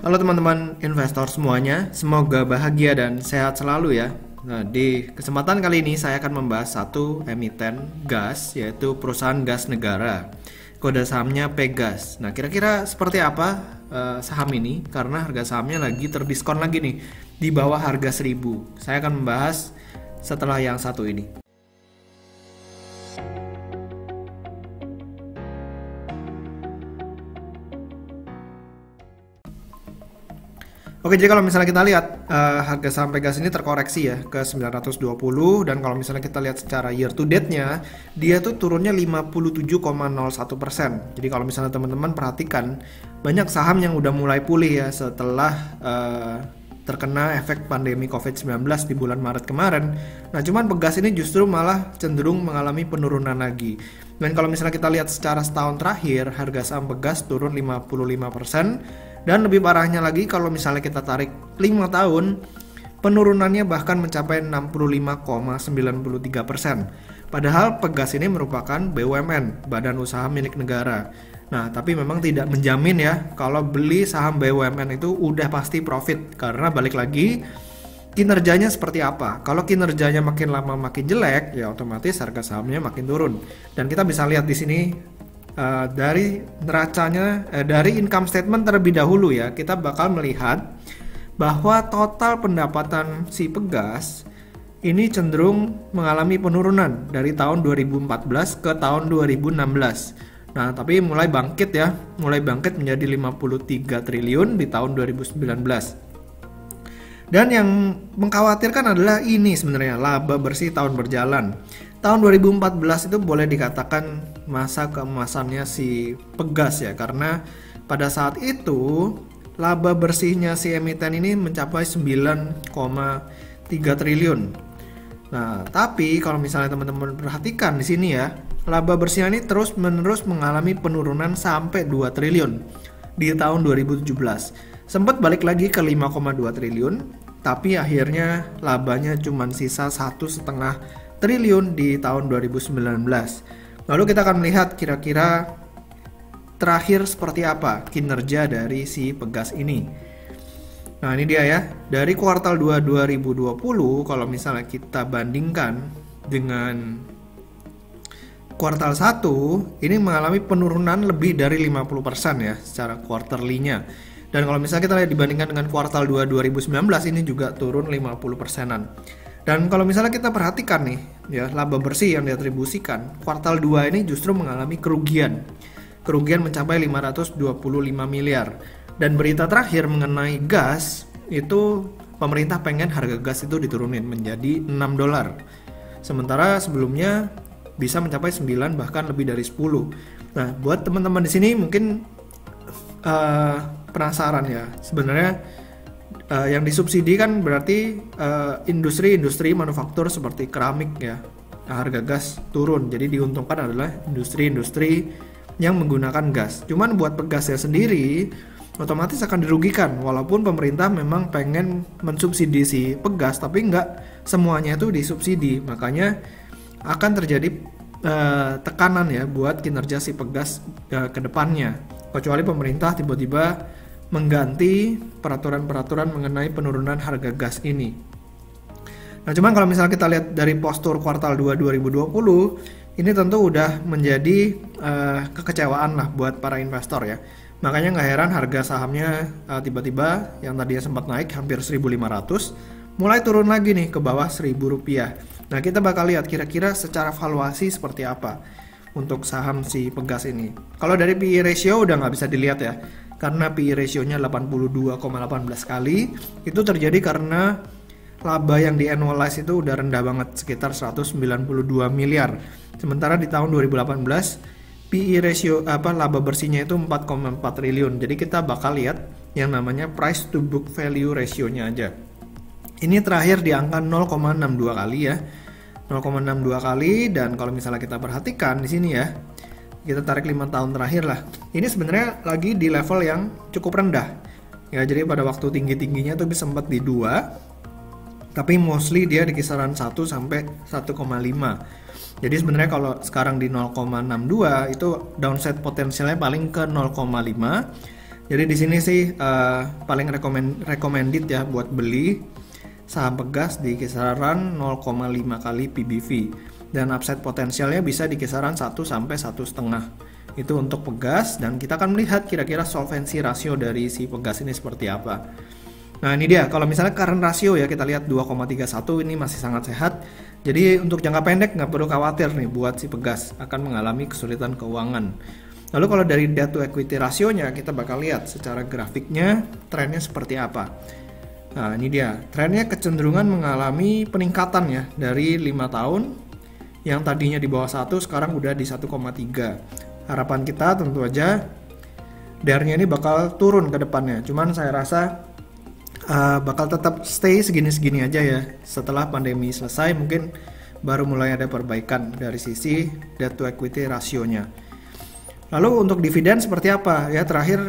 Halo teman-teman investor semuanya, semoga bahagia dan sehat selalu ya. Nah, di kesempatan kali ini saya akan membahas satu emiten gas, yaitu perusahaan gas negara. Kode sahamnya Pegas. Nah, kira-kira seperti apa saham ini? Karena harga sahamnya lagi terdiskon lagi nih, di bawah harga 1000. Saya akan membahas setelah yang satu ini. Oke, jadi kalau misalnya kita lihat harga saham Pegas ini terkoreksi ya ke 920, dan kalau misalnya kita lihat secara year to date-nya, dia tuh turunnya 57,01%. Jadi kalau misalnya teman-teman perhatikan, banyak saham yang udah mulai pulih ya setelah terkena efek pandemi COVID-19 di bulan Maret kemarin. Nah, cuman Pegas ini justru malah cenderung mengalami penurunan lagi. Dan kalau misalnya kita lihat secara setahun terakhir, harga saham Pegas turun 55%. Dan lebih parahnya lagi kalau misalnya kita tarik 5 tahun, penurunannya bahkan mencapai 65,93%. Padahal Pegas ini merupakan BUMN, Badan Usaha Milik Negara. Nah, tapi memang tidak menjamin ya kalau beli saham BUMN itu udah pasti profit, karena balik lagi kinerjanya seperti apa. Kalau kinerjanya makin lama makin jelek, ya otomatis harga sahamnya makin turun. Dan kita bisa lihat di sini dari neracanya, dari income statement terlebih dahulu ya, kita bakal melihat bahwa total pendapatan si Pegas ini cenderung mengalami penurunan dari tahun 2014 ke tahun 2016. Nah, tapi mulai bangkit menjadi 53 triliun di tahun 2019. Dan yang mengkhawatirkan adalah ini sebenarnya, laba bersih tahun berjalan. Tahun 2014 itu boleh dikatakan masa keemasannya si Pegas ya, karena pada saat itu laba bersihnya si emiten ini mencapai 9,3 triliun. Nah, tapi kalau misalnya teman-teman perhatikan di sini ya, laba bersihnya ini terus-menerus mengalami penurunan sampai 2 triliun di tahun 2017. Sempat balik lagi ke 5,2 triliun, tapi akhirnya labanya cuma sisa 1,5 triliun di tahun 2019. Lalu kita akan melihat kira-kira terakhir seperti apa kinerja dari si Pegas ini. Nah, ini dia ya. Dari kuartal 2 2020, kalau misalnya kita bandingkan dengan kuartal 1, ini mengalami penurunan lebih dari 50% ya secara quarterly-nya. Dan kalau misalnya kita lihat dibandingkan dengan kuartal 2 2019, ini juga turun 50%-an. Dan kalau misalnya kita perhatikan nih, ya, laba bersih yang diatribusikan, kuartal 2 ini justru mengalami kerugian. Kerugian mencapai 525 miliar. Dan berita terakhir mengenai gas, itu pemerintah pengen harga gas itu diturunin menjadi $6. Sementara sebelumnya bisa mencapai 9 bahkan lebih dari 10. Nah, buat teman-teman di sini mungkin penasaran ya, sebenarnya yang disubsidi kan berarti industri-industri manufaktur seperti keramik ya. Nah, harga gas turun, jadi diuntungkan adalah industri-industri yang menggunakan gas. Cuman buat Pegasnya sendiri otomatis akan dirugikan, walaupun pemerintah memang pengen mensubsidi si Pegas, tapi nggak semuanya itu disubsidi. Makanya akan terjadi tekanan ya buat kinerja si Pegas ke depannya, kecuali pemerintah tiba-tiba mengganti peraturan-peraturan mengenai penurunan harga gas ini. Nah, cuman kalau misalnya kita lihat dari postur kuartal 2 2020, ini tentu udah menjadi kekecewaan lah buat para investor ya. Makanya nggak heran harga sahamnya tiba-tiba yang tadinya sempat naik hampir 1.500, mulai turun lagi nih ke bawah Rp1.000. Nah, kita bakal lihat kira-kira secara valuasi seperti apa untuk saham si Pegas ini. Kalau dari PE ratio udah nggak bisa dilihat ya, karena PE ratio-nya 82,18 kali. Itu terjadi karena laba yang di annualize itu udah rendah banget, sekitar 192 miliar. Sementara di tahun 2018 PE ratio laba bersihnya itu 4,4 triliun. Jadi kita bakal lihat yang namanya price to book value ratio-nya aja. Ini terakhir di angka 0,62 kali ya. 0,62 kali, dan kalau misalnya kita perhatikan di sini ya, kita tarik 5 tahun terakhir lah. Ini sebenarnya lagi di level yang cukup rendah. Ya, jadi pada waktu tinggi-tingginya tuh sempat di 2. Tapi mostly dia di kisaran 1 sampai 1,5. Jadi sebenarnya kalau sekarang di 0,62 itu downside potensialnya paling ke 0,5. Jadi di sini sih paling recommended ya buat beli saham Pegas di kisaran 0,5 kali PBV, dan upside potensialnya bisa di kisaran 1 sampai 1,5. Itu untuk Pegas, dan kita akan melihat kira-kira solvency rasio dari si Pegas ini seperti apa. Nah ini dia, kalau misalnya current ratio ya kita lihat 2,31, ini masih sangat sehat. Jadi untuk jangka pendek nggak perlu khawatir nih buat si Pegas akan mengalami kesulitan keuangan. Lalu kalau dari debt to equity rasionya, kita bakal lihat secara grafiknya trennya seperti apa. Nah ini dia, trennya kecenderungan mengalami peningkatan ya, dari 5 tahun yang tadinya di bawah 1 sekarang udah di 1,3. Harapan kita tentu aja DER-nya ini bakal turun ke depannya, cuman saya rasa bakal tetap stay segini-segini aja ya. Setelah pandemi selesai mungkin baru mulai ada perbaikan dari sisi debt to equity rasionya. Lalu untuk dividen seperti apa? Ya terakhir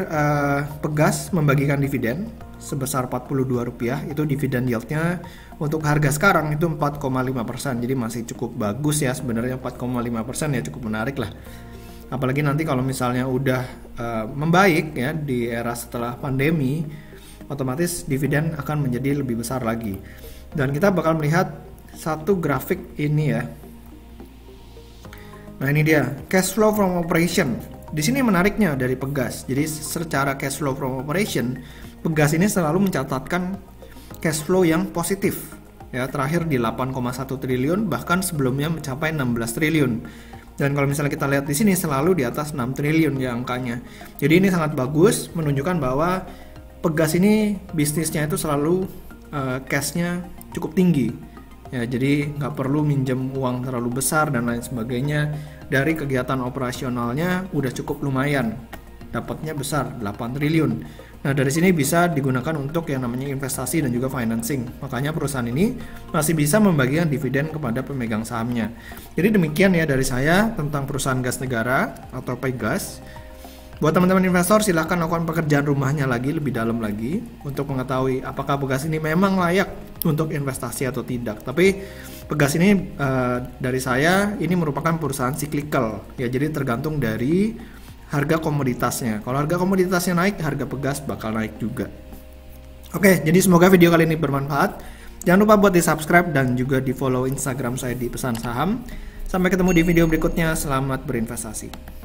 Pegas membagikan dividen sebesar Rp42, itu dividen yieldnya untuk harga sekarang itu 4,5%, jadi masih cukup bagus ya sebenarnya. 4,5% ya cukup menarik lah. Apalagi nanti kalau misalnya udah membaik ya di era setelah pandemi, otomatis dividen akan menjadi lebih besar lagi. Dan kita bakal melihat satu grafik ini ya. Nah ini dia cash flow from operation. Di sini menariknya dari Pegas. Jadi secara cash flow from operation, Pegas ini selalu mencatatkan cash flow yang positif. Ya terakhir di 8,1 triliun, bahkan sebelumnya mencapai 16 triliun. Dan kalau misalnya kita lihat di sini selalu di atas 6 triliun ya angkanya. Jadi ini sangat bagus, menunjukkan bahwa Pegas ini bisnisnya itu selalu cash-nya cukup tinggi. Ya, jadi nggak perlu minjem uang terlalu besar dan lain sebagainya. Dari kegiatan operasionalnya udah cukup lumayan, dapatnya besar 8 triliun. Nah dari sini bisa digunakan untuk yang namanya investasi dan juga financing. Makanya perusahaan ini masih bisa membagikan dividen kepada pemegang sahamnya. Jadi demikian ya dari saya tentang perusahaan gas negara atau Pegas. Buat teman-teman investor, silahkan lakukan pekerjaan rumahnya lagi lebih dalam lagi untuk mengetahui apakah Pegas ini memang layak untuk investasi atau tidak. Tapi Pegas ini dari saya ini merupakan perusahaan cyclical ya, jadi tergantung dari harga komoditasnya. Kalau harga komoditasnya naik, harga Pegas bakal naik juga. Oke, jadi semoga video kali ini bermanfaat. Jangan lupa buat di subscribe dan juga di follow Instagram saya di Pesan Saham. Sampai ketemu di video berikutnya. Selamat berinvestasi.